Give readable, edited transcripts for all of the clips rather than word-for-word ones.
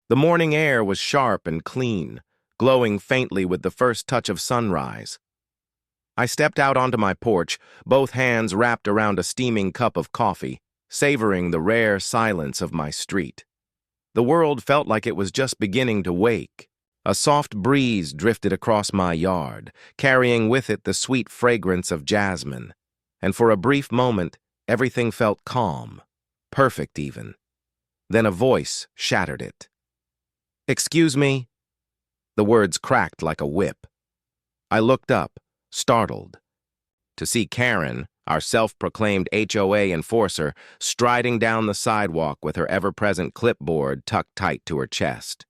The morning air was sharp and clean, glowing faintly with the first touch of sunrise. I stepped out onto my porch, both hands wrapped around a steaming cup of coffee, savoring the rare silence of my street. The world felt like it was just beginning to wake. A soft breeze drifted across my yard, carrying with it the sweet fragrance of jasmine. And for a brief moment, everything felt calm, perfect even. Then a voice shattered it. "Excuse me?" The words cracked like a whip. I looked up, startled, to see Karen, our self-proclaimed HOA enforcer, striding down the sidewalk with her ever-present clipboard tucked tight to her chest.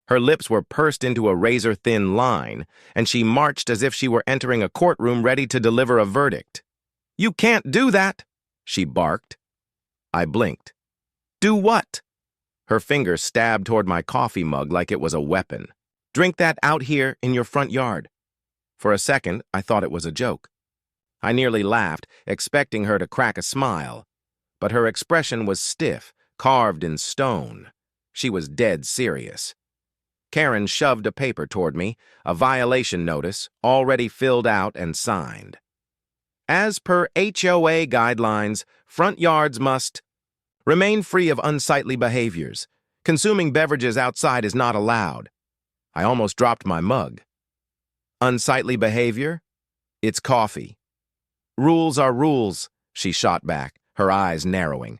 Her lips were pursed into a razor-thin line, and she marched as if she were entering a courtroom ready to deliver a verdict. "You can't do that," she barked. I blinked. "Do what?" Her fingers stabbed toward my coffee mug like it was a weapon. "Drink that out here in your front yard." For a second, I thought it was a joke. I nearly laughed, expecting her to crack a smile. But her expression was stiff, carved in stone. She was dead serious. Karen shoved a paper toward me, a violation notice, already filled out and signed. "As per HOA guidelines, front yards must remain free of unsightly behaviors. Consuming beverages outside is not allowed." I almost dropped my mug. "Unsightly behavior? It's coffee." "Rules are rules," she shot back, her eyes narrowing.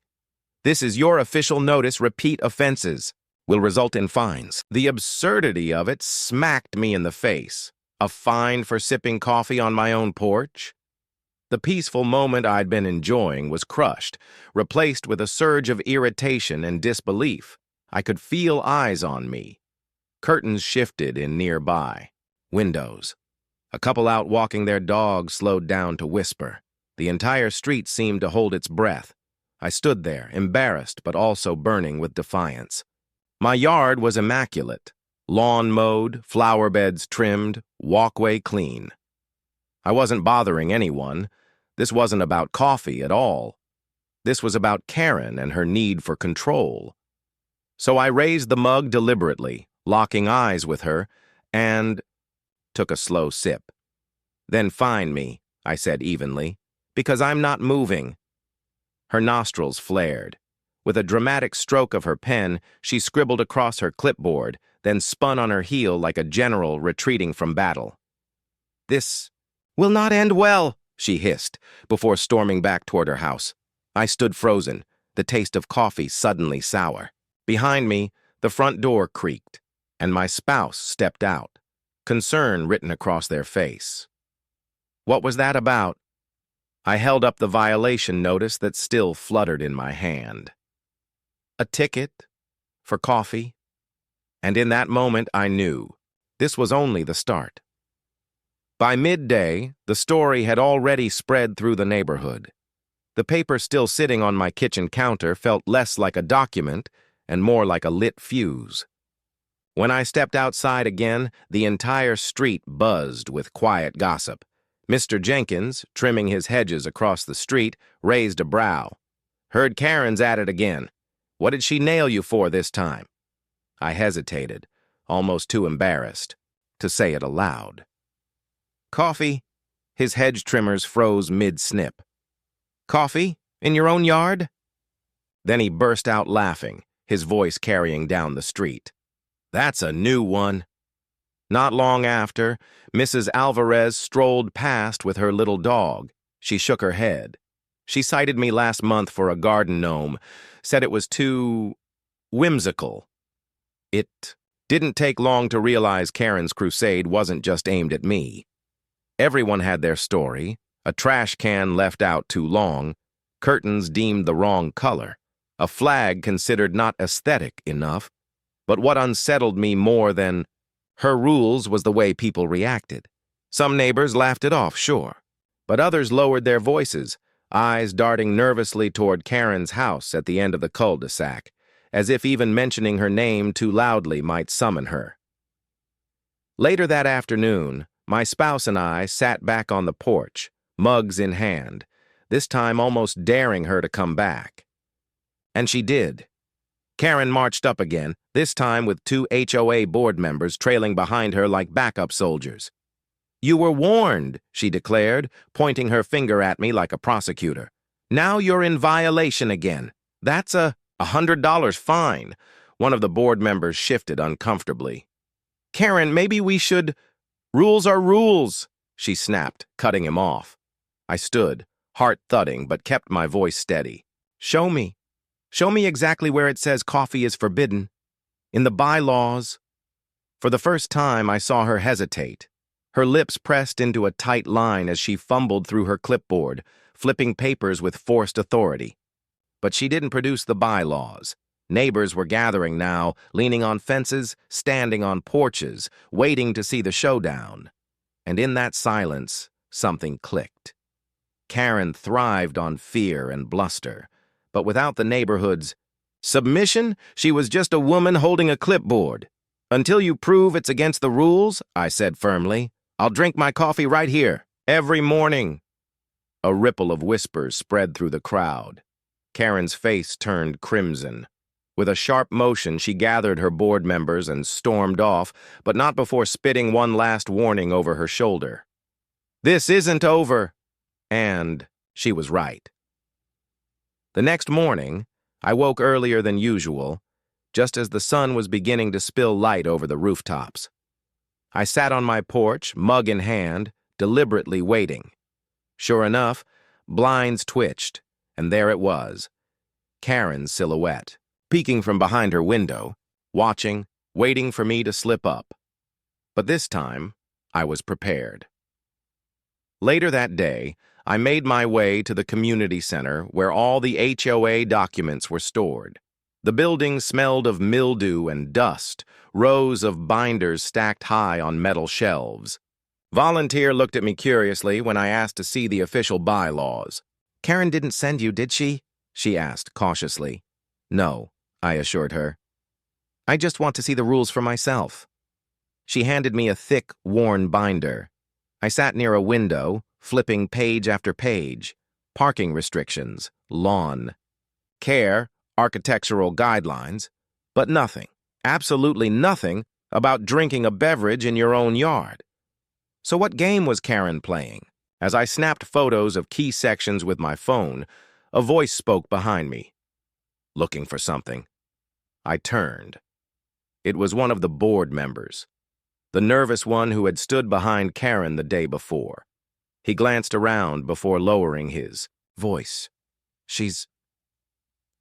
"This is your official notice. Repeat offenses will result in fines." The absurdity of it smacked me in the face. A fine for sipping coffee on my own porch? The peaceful moment I'd been enjoying was crushed, replaced with a surge of irritation and disbelief. I could feel eyes on me. Curtains shifted in nearby. Windows. A couple out walking their dog slowed down to whisper. The entire street seemed to hold its breath. I stood there, embarrassed but also burning with defiance. My yard was immaculate. Lawn mowed, flower beds trimmed, walkway clean. I wasn't bothering anyone. This wasn't about coffee at all. This was about Karen and her need for control. So I raised the mug deliberately, locking eyes with her, and took a slow sip. "Then fine me," I said evenly, "because I'm not moving." Her nostrils flared. With a dramatic stroke of her pen, she scribbled across her clipboard, then spun on her heel like a general retreating from battle. "This will not end well," she hissed, before storming back toward her house. I stood frozen, the taste of coffee suddenly sour. Behind me, the front door creaked, and my spouse stepped out, concern written across their face. "What was that about?" I held up the violation notice that still fluttered in my hand. "A ticket for coffee." And in that moment I knew this was only the start. By midday, the story had already spread through the neighborhood. The paper still sitting on my kitchen counter felt less like a document and more like a lit fuse. When I stepped outside again, the entire street buzzed with quiet gossip. Mr. Jenkins, trimming his hedges across the street, raised a brow. "Heard Karen's at it again. What did she nail you for this time?" I hesitated, almost too embarrassed to say it aloud. "Coffee?" His hedge trimmers froze mid-snip. "Coffee? In your own yard?" Then he burst out laughing, his voice carrying down the street. "That's a new one." Not long after, Mrs. Alvarez strolled past with her little dog. She shook her head. She cited me last month for a garden gnome, said it was too whimsical. It didn't take long to realize Karen's crusade wasn't just aimed at me. Everyone had their story: a trash can left out too long, curtains deemed the wrong color, a flag considered not aesthetic enough. But what unsettled me more than her rules was the way people reacted. Some neighbors laughed it off, sure, but others lowered their voices, eyes darting nervously toward Karen's house at the end of the cul-de-sac, as if even mentioning her name too loudly might summon her. Later that afternoon, my spouse and I sat back on the porch, mugs in hand, this time almost daring her to come back. And she did. Karen marched up again, this time with 2 HOA board members trailing behind her like backup soldiers. "You were warned," she declared, pointing her finger at me like a prosecutor. "Now you're in violation again. That's a $100 fine." One of the board members shifted uncomfortably. "Karen, maybe we should—" "Rules are rules," she snapped, cutting him off. I stood, heart thudding, but kept my voice steady. "Show me. Show me exactly where it says coffee is forbidden. In the bylaws." For the first time, I saw her hesitate. Her lips pressed into a tight line as she fumbled through her clipboard, flipping papers with forced authority. But she didn't produce the bylaws. Neighbors were gathering now, leaning on fences, standing on porches, waiting to see the showdown. And in that silence, something clicked. Karen thrived on fear and bluster, but without the neighborhood's submission, she was just a woman holding a clipboard. "Until you prove it's against the rules," I said firmly, "I'll drink my coffee right here, every morning." A ripple of whispers spread through the crowd. Karen's face turned crimson. With a sharp motion, she gathered her board members and stormed off, but not before spitting one last warning over her shoulder. "This isn't over." And she was right. The next morning, I woke earlier than usual, just as the sun was beginning to spill light over the rooftops. I sat on my porch, mug in hand, deliberately waiting. Sure enough, blinds twitched, and there it was, Karen's silhouette, peeking from behind her window, watching, waiting for me to slip up. But this time, I was prepared. Later that day, I made my way to the community center where all the HOA documents were stored. The building smelled of mildew and dust, rows of binders stacked high on metal shelves. Volunteer looked at me curiously when I asked to see the official bylaws. "Karen didn't send you, did she?" she asked cautiously. "No," I assured her. "I just want to see the rules for myself." She handed me a thick, worn binder. I sat near a window, flipping page after page. Parking restrictions, lawn, care, architectural guidelines, but nothing, absolutely nothing, about drinking a beverage in your own yard. So what game was Karen playing? As I snapped photos of key sections with my phone, a voice spoke behind me. Looking for something. I turned. It was one of the board members, the nervous one who had stood behind Karen the day before. He glanced around before lowering his voice. "She's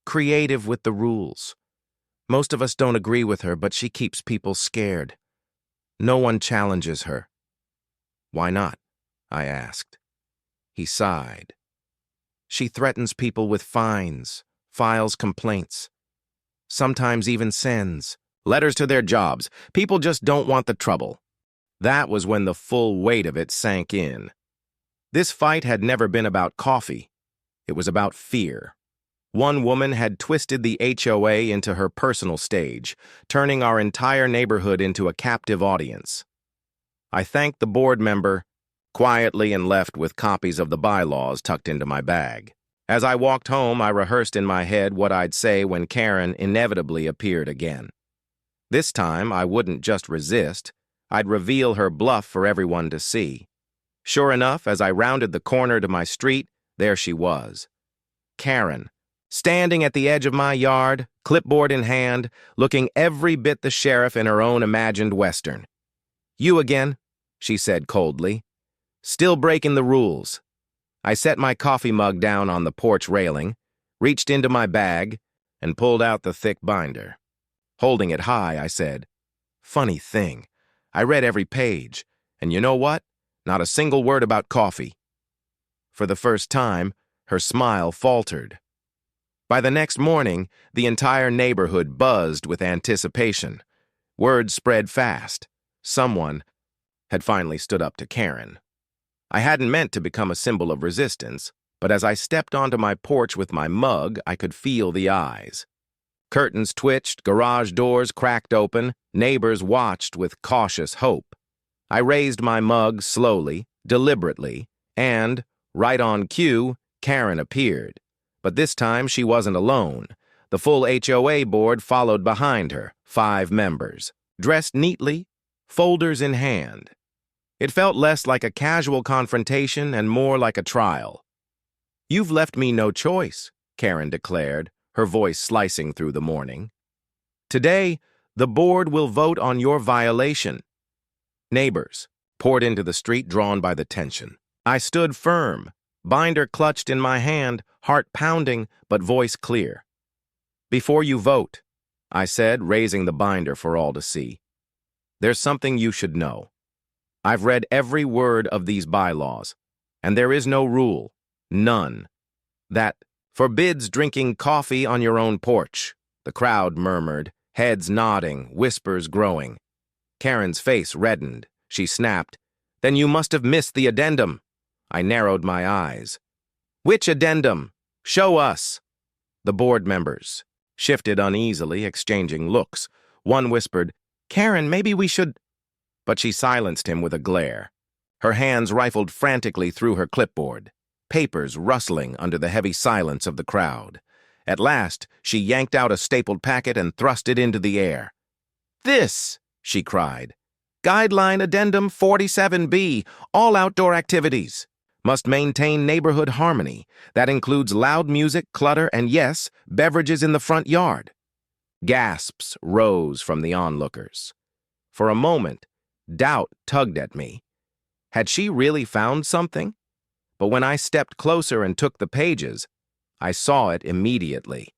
creative with the rules. Most of us don't agree with her, but she keeps people scared. No one challenges her." "Why not?" I asked. He sighed. "She threatens people with fines, files complaints, sometimes even sends letters to their jobs. People just don't want the trouble." That was when the full weight of it sank in. This fight had never been about coffee. It was about fear. One woman had twisted the HOA into her personal stage, turning our entire neighborhood into a captive audience. I thanked the board member quietly and left with copies of the bylaws tucked into my bag. As I walked home, I rehearsed in my head what I'd say when Karen inevitably appeared again. This time, I wouldn't just resist. I'd reveal her bluff for everyone to see. Sure enough, as I rounded the corner to my street, there she was. Karen, standing at the edge of my yard, clipboard in hand, looking every bit the sheriff in her own imagined Western. "You again," she said coldly. "Still breaking the rules." I set my coffee mug down on the porch railing, reached into my bag, and pulled out the thick binder. Holding it high, I said, "Funny thing, I read every page, and you know what? Not a single word about coffee." For the first time, her smile faltered. By the next morning, the entire neighborhood buzzed with anticipation. Word spread fast. Someone had finally stood up to Karen. I hadn't meant to become a symbol of resistance, but as I stepped onto my porch with my mug, I could feel the eyes. Curtains twitched, garage doors cracked open, neighbors watched with cautious hope. I raised my mug slowly, deliberately, and, right on cue, Karen appeared. But this time she wasn't alone. The full HOA board followed behind her, 5 members, dressed neatly, folders in hand. It felt less like a casual confrontation and more like a trial. "You've left me no choice," Karen declared, her voice slicing through the morning. "Today, the board will vote on your violation." Neighbors poured into the street, drawn by the tension. I stood firm, binder clutched in my hand, heart pounding, but voice clear. "Before you vote," I said, raising the binder for all to see, "there's something you should know. I've read every word of these bylaws, and there is no rule, none, that forbids drinking coffee on your own porch." The crowd murmured, heads nodding, whispers growing. Karen's face reddened. She snapped, "Then you must have missed the addendum." I narrowed my eyes. "Which addendum? Show us." The board members shifted uneasily, exchanging looks. One whispered, "Karen, maybe we should—" But she silenced him with a glare. Her hands rifled frantically through her clipboard, papers rustling under the heavy silence of the crowd. At last, she yanked out a stapled packet and thrust it into the air. "This," she cried. "Guideline Addendum 47B, all outdoor activities. Must maintain neighborhood harmony. That includes loud music, clutter, and yes, beverages in the front yard." Gasps rose from the onlookers. For a moment, doubt tugged at me. Had she really found something? But when I stepped closer and took the pages, I saw it immediately.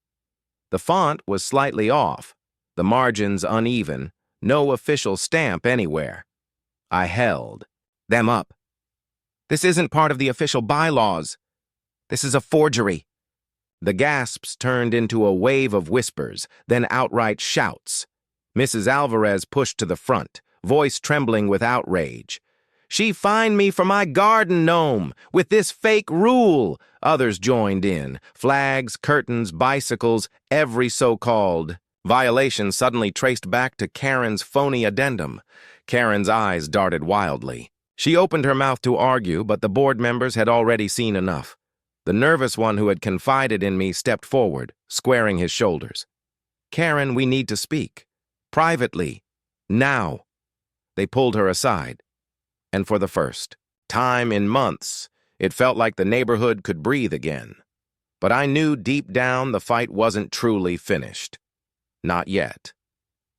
The font was slightly off, the margins uneven, no official stamp anywhere. I held them up. "This isn't part of the official bylaws. This is a forgery." The gasps turned into a wave of whispers, then outright shouts. Mrs. Alvarez pushed to the front, voice trembling with outrage. "She fined me for my garden gnome with this fake rule." Others joined in. Flags, curtains, bicycles, every so-called violation suddenly traced back to Karen's phony addendum. Karen's eyes darted wildly. She opened her mouth to argue, but the board members had already seen enough. The nervous one who had confided in me stepped forward, squaring his shoulders. "Karen, we need to speak. Privately. Now." They pulled her aside. And for the first time in months, it felt like the neighborhood could breathe again. But I knew deep down the fight wasn't truly finished. Not yet.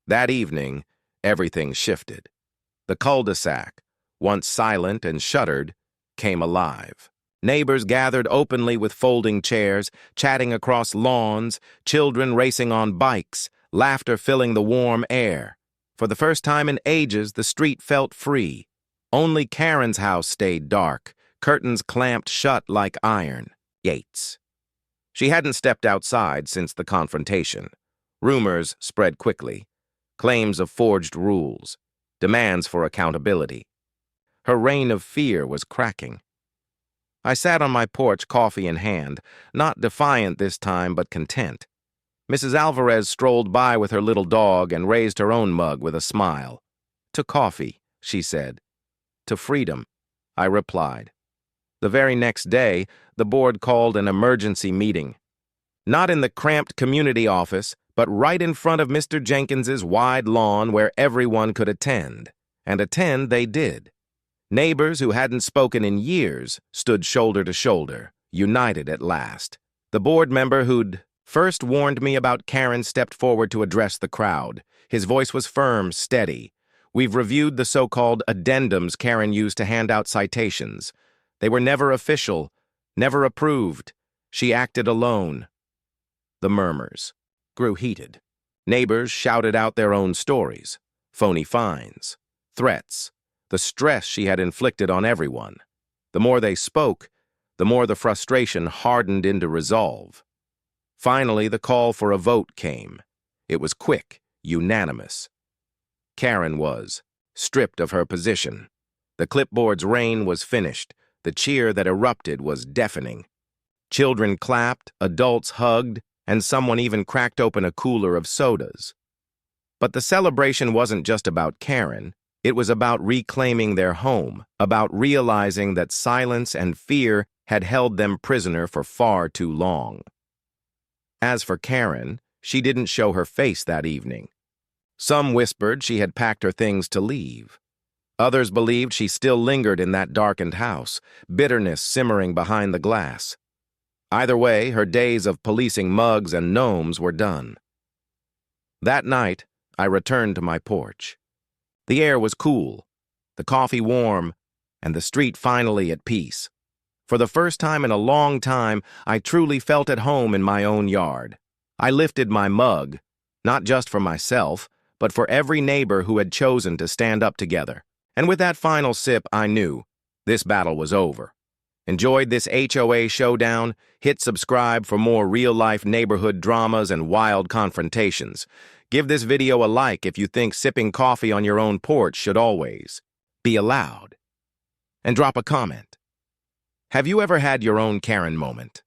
That evening, everything shifted. The cul-de-sac, once silent and shuttered, came alive. Neighbors gathered openly with folding chairs, chatting across lawns, children racing on bikes, laughter filling the warm air. For the first time in ages, the street felt free. Only Karen's house stayed dark, curtains clamped shut like iron. Yates. She hadn't stepped outside since the confrontation. Rumors spread quickly. Claims of forged rules. Demands for accountability. Her reign of fear was cracking. I sat on my porch, coffee in hand, not defiant this time but content. Mrs. Alvarez strolled by with her little dog and raised her own mug with a smile. "To coffee," she said. "To freedom," I replied. The very next day, the board called an emergency meeting. Not in the cramped community office, but right in front of Mr. Jenkins's wide lawn where everyone could attend. And attend they did. Neighbors who hadn't spoken in years stood shoulder to shoulder, united at last. The board member who'd first warned me about Karen stepped forward to address the crowd. His voice was firm, steady. "We've reviewed the so-called addendums Karen used to hand out citations. They were never official, never approved. She acted alone." The murmurs grew heated. Neighbors shouted out their own stories. Phony fines, threats, the stress she had inflicted on everyone. The more they spoke, the more the frustration hardened into resolve. Finally, the call for a vote came. It was quick, unanimous. Karen was stripped of her position. The clipboard's reign was finished. The cheer that erupted was deafening. Children clapped, adults hugged, and someone even cracked open a cooler of sodas. But the celebration wasn't just about Karen. It was about reclaiming their home, about realizing that silence and fear had held them prisoner for far too long. As for Karen, she didn't show her face that evening. Some whispered she had packed her things to leave. Others believed she still lingered in that darkened house, bitterness simmering behind the glass. Either way, her days of policing mugs and gnomes were done. That night, I returned to my porch. The air was cool, the coffee warm, and the street finally at peace. For the first time in a long time, I truly felt at home in my own yard. I lifted my mug, not just for myself, but for every neighbor who had chosen to stand up together. And with that final sip, I knew this battle was over. Enjoyed this HOA showdown? Hit subscribe for more real-life neighborhood dramas and wild confrontations. Give this video a like if you think sipping coffee on your own porch should always be allowed. And drop a comment. Have you ever had your own Karen moment?